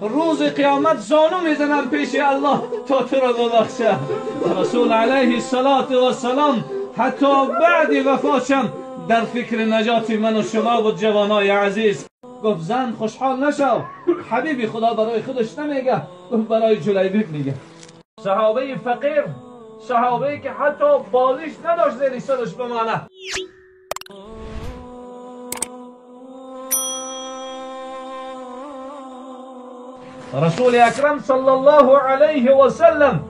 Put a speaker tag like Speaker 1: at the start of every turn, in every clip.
Speaker 1: روز قیامت زانو میزنم پیش الله تا تو را ببخشه. رسول علیه السلام حتی بعد وفاتشم در فکر نجات من و شما بود. جوانای عزیز گفت زن خوشحال نشو، حبیبی خدا برای خودش نمیگه، گفت برای جلیبیب میگه. صحابه فقیر، صحابه که حتی بالش نداشت زیر سرش بمانه. رسول اکرم صلی الله علیه و سلم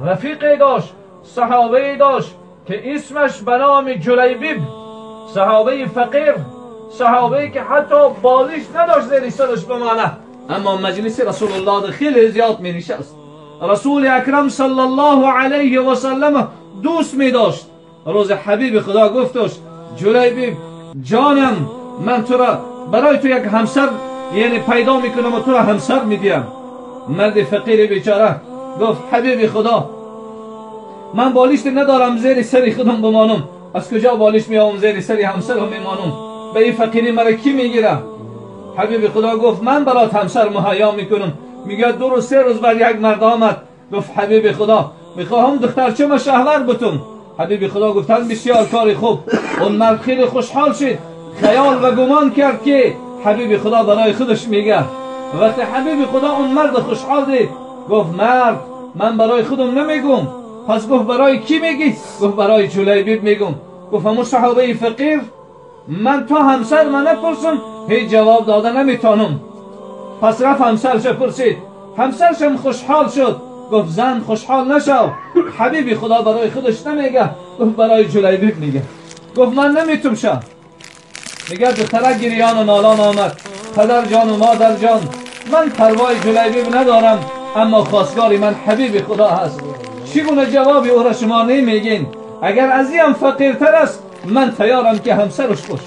Speaker 1: رفیقی داشت، صحابه داشت که اسمش به نام جلیبیب، صحابه فقیر، صحابه که حتی بالش نداشت زیر سرش بمانه، اما مجلس رسول الله خیلی زیاد می نشست. رسول اکرم صلی الله علیه و سلم دوست می داشت. روز حبیب خدا گفتش جلیبیب جانم، من تو را برای تو یک همسر یعنی پیدا میکنم و تو را همسر میدیم. مرد فقیر بیچاره گفت حبیب خدا من بالشت ندارم زیر سری خودم بمانم، از کجا بالش میام زیر سری همسرم میمانم؟ به این فقیری مرا کی میگیره؟ حبیب خدا گفت من برات همسر مهیا میکنم. میگه 2 روز 3 روز بعد یک مرد آمد گفت حبیب خدا میخواهم دخترچه شهور بتم. حبیب خدا گفتن بسیار کار خوب. اون مرد خیلی خوشحال شد، خیال و گمان کرد که حبیب خدا برای خودش میگه. وقتی حبیب خدا اون مرد خوشحال دید گفت مرد من برای خودم نمیگم. پس گفت برای کی میگی؟ گفت برای جلیبیب میگم. گفت همون صحابه فقیر من تا همسر من نپرسم هیچ جواب داده نمیتونم. پس رفت همسرش پرسید، همسرشم خوشحال شد. گفت زن خوشحال نشو، حبیب خدا برای خودش نمیگه، گفت برای جلیبیب میگه. گفت من نمیتونم شم. میگه دختره گریان و نالان آمد، پدر جان و مادر جان من پروای جلیبیب ندارم، اما خواستگاری من حبیب خدا هست. چگونه جوابی او را شما نمیگین؟ اگر از این فقیرتر است من تیارم که همسرش باش.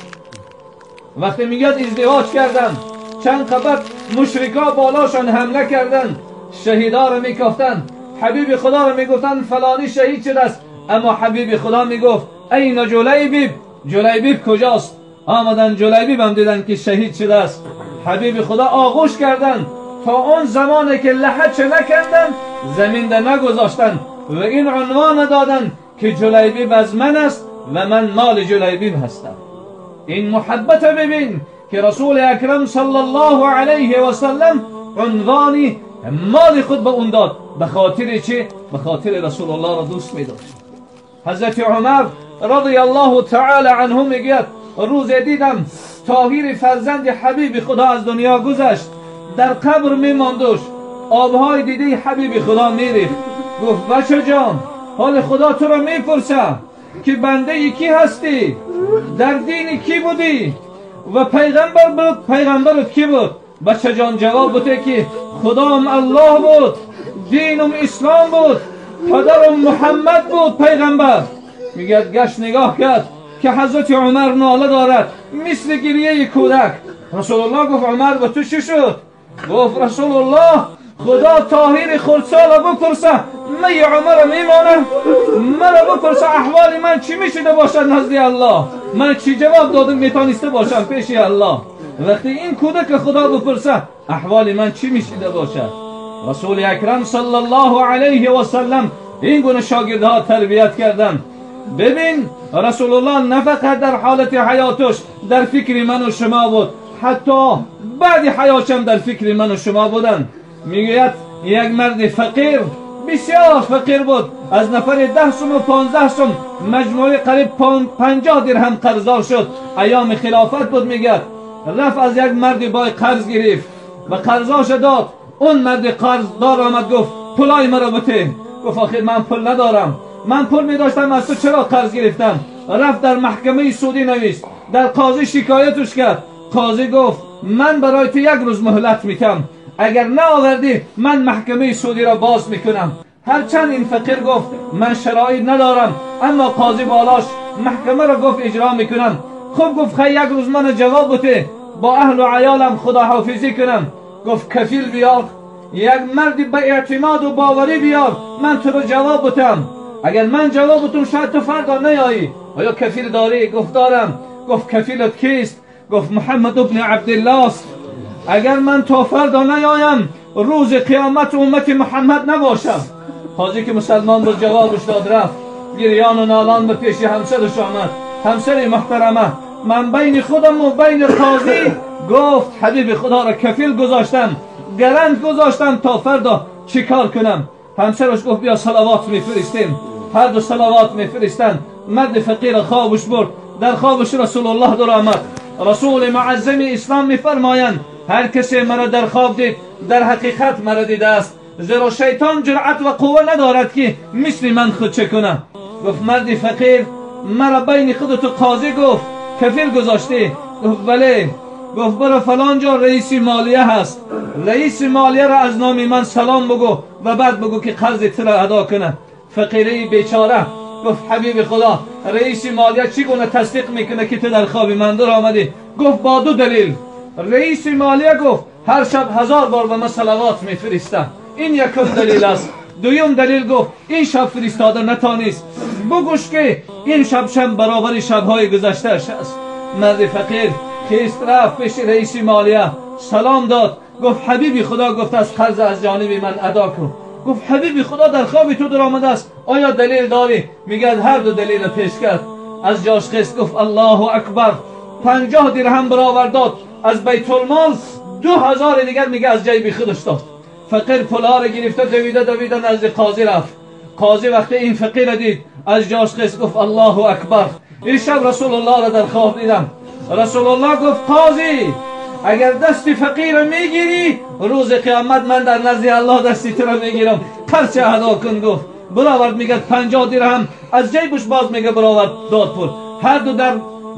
Speaker 1: وقتی میگه ازدواج کردن چند قبط مشرکا بالاشان حمله کردن، شهیدا را میکفتن، حبیب خدا را میگفتن فلانی شهید شده است، اما حبیب خدا میگفت این جلیبیب، جلیبیب کجاست؟ آمدن جلیبیب هم دیدن که شهید شده است. حبیب خدا آغوش کردن تا اون زمانی که لحد نکردن زمین ده نگذاشتن و این عنوان دادن که جلیبیب از من است و من مال جلیبیب هستم. این محبت ببین که رسول اکرم صلی الله علیه و سلم عنوانی مال خود به اون داد. به خاطر چه؟ به خاطر رسول الله را دوست می داشت. حضرت عمر رضی الله تعالی عنه میگوید روز دیدم طاهر فرزند حبیب خدا از دنیا گذشت، در قبر میماندش، آبهای دیده حبیب خدا میریخت. گفت بچه جان حال خدا تو را میپرسه که بنده یکی هستی، در دین کی بودی و پیغمبر بود، پیغمبرت کی بود؟ بچه جان جواب بوده که خدام الله بود، دینم اسلام بود، پدرم محمد بود پیغمبر. میگه گشت نگاه کرد که حضرت عمر ناله دارد مثل گریه کودک. رسول الله گفت عمر به تو چی شد؟ گفت رسول الله خدا طاهر خردسال بپرسه می عمر میمانه، مرا بپرسه احوال من چی میشده باشد نزد الله، من چی جواب دادم میتونسته باشم پیش الله. وقتی این کودک خدا بپرسه احوال من چی میشده باشد؟ رسول اکرم صلی الله علیه و سلم این گونه شاگردها تربیت کردن. ببین رسول الله نه فقط در حالت حیاتش در فکر من و شما بود، حتی بعد حیاتش در فکر من و شما بودن. میگوید یک مرد فقیر، بسیار فقیر بود، از نفر 10 سوم و 15 سوم مجموعه قریب 50 درهم قرضدار شد. ایام خلافت بود. میگه رفت از یک مرد بای قرض گرفت و قرضاش داد. اون مرد قرضدار آمد گفت پولای مرا بده. گفت آخر من پول ندارم، من پول می داشتم از تو چرا قرض گرفتم؟ رفت در محکمه سعودی نوشت، در قاضی شکایتش کرد. قاضی گفت من برای تو 1 روز مهلت میتم، اگر نه آوردی من محکمه سعودی را باز میکنم. هرچند این فقیر گفت من شرایط ندارم، اما قاضی بالاش محکمه را گفت اجرا میکنم. خب گفت خیلی 1 روز من جواب بده با اهل و عیالم خداحافظی کنم. گفت کفیل بیار، یک مرد به اعتماد و باوری بیار، من تو رو جواب بدم. اگر من جواب بدم شاید تو فردا نیایی. آیا کفیل داری؟ گفت دارم. گفت کفیلت کیست؟ گفت محمد ابن عبدالله است. اگر من تا فردا نیایم روز قیامت امت محمد نباشم. حاجی که مسلمان بود جوابش داد رفت گریان و نالان به پیش همسرش آمد. همسر محترمه من بین خودم و بین قاضی گفت حبیب خدا را کفیل گذاشتم گرند گذاشتم تا فردا چیکار کنم. همسرش گفت بیا صلوات میفرستیم. هر دو صلوات میفرستند. مرد فقیر خوابش برد. در خوابش رسول الله در آمد. رسول معظم اسلام میفرمایند هر کسی مرا در خواب دید در حقیقت مرا دیده است، زیرا شیطان جرأت و قوه ندارد که مثل من خود چه کنه. گفت مرد فقیر مرا بین خودت و قاضی گفت کفیل گذاشتی. گفت بله. گفت برو فلان جا رئیس مالیه هست، رئیس مالیه را از نام من سلام بگو و بعد بگو که قرض تو را ادا کنه. فقیره بیچاره گفت حبیب خدا رئیس مالیه چگونه تصدیق میکنه که تو در خواب من در آمدی؟ گفت با دو دلیل. رئیس مالیه گفت هر شب 1000 بار به من صلوات میفرسته، این یکم دلیل است. دویم دلیل گفت این شب فرستاده نتانیست، بگوش که این شب برابر شبهای گذشته است. مرد فقیر خیست رفت پیش رئیس مالیه سلام داد. گفت حبیبی خدا گفت از قرض از جانب من ادا کن. گفت حبیبی خدا در خواب تو در آمده است، آیا دلیل داری؟ میگه هر دو دلیل پیش کرد. از جاش خیست گفت الله اکبر. 50 درهم برآورد داد از بیت المال. 2000 دیگر میگه از جیب خودش داد. فقیر پولا رو گرفته دویده نزد قاضی رفت. قاضی وقتی این فقیر دید از جاش خیست گفت الله اکبر. این شب رسول الله را در خواب دیدم. رسول الله گفت قاضی اگر دست فقیر میگیری روز قیامت من در نزد الله دستی تو را میگیرم، قرض ادا کن. گفت برآورد میگه 50 درهم از جیبش باز میگه برآورد داد پول. هر دو در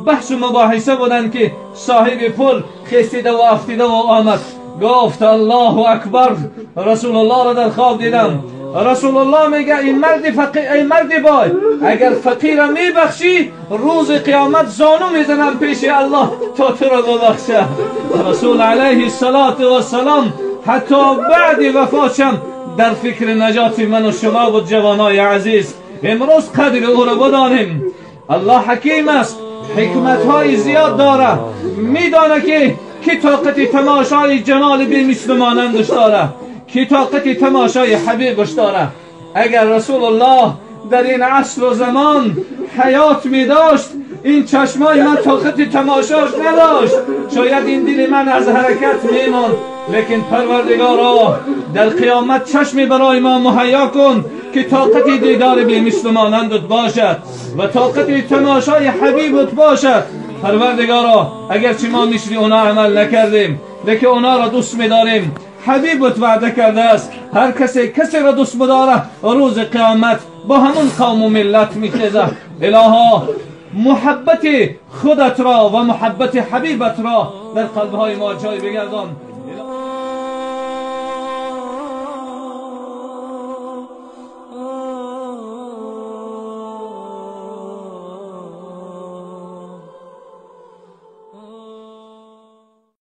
Speaker 1: بحث و مباحثه بودن که صاحب پول خیستیده و افتیده و آمد. گفت الله اکبر رسول الله را در خواب دیدم. رسول الله میگه این مرد بای اگر فقیر میبخشی روز قیامت زانو میزنم پیش الله تا تو را ببخشه. رسول علیه السلام حتی بعد وفاتشم در فکر نجات من و شما بود. جوانای عزیز امروز قدر او را بدانیم. الله حکیم است، حکمت های زیاد داره، میدانه که کی طاقت تماشای جمال بی مثل مانندش داره، کی طاقت تماشای حبیبش داره. اگر رسول الله در این عصر و زمان حیات می داشت این چشمای من طاقت تماشاش نداشت، شاید این دل من از حرکت میماند. لیکن پروردگارا در قیامت چشمی برای ما مهیا کن که طاقت دیدار بی مثل مانندت باشد و طاقت تماشای حبیبت باشد. پروردگارا اگرچه ما مثل اونا عمل نکردیم لیکن اونا را دوست می‌داریم. حبیبت وعده کرده است هر کسی را دوست بداره روز قیامت با همون قوم و ملت میخیزه. الها محبت خودت را و محبت حبیبت را در قلبهای ما جای بگردان.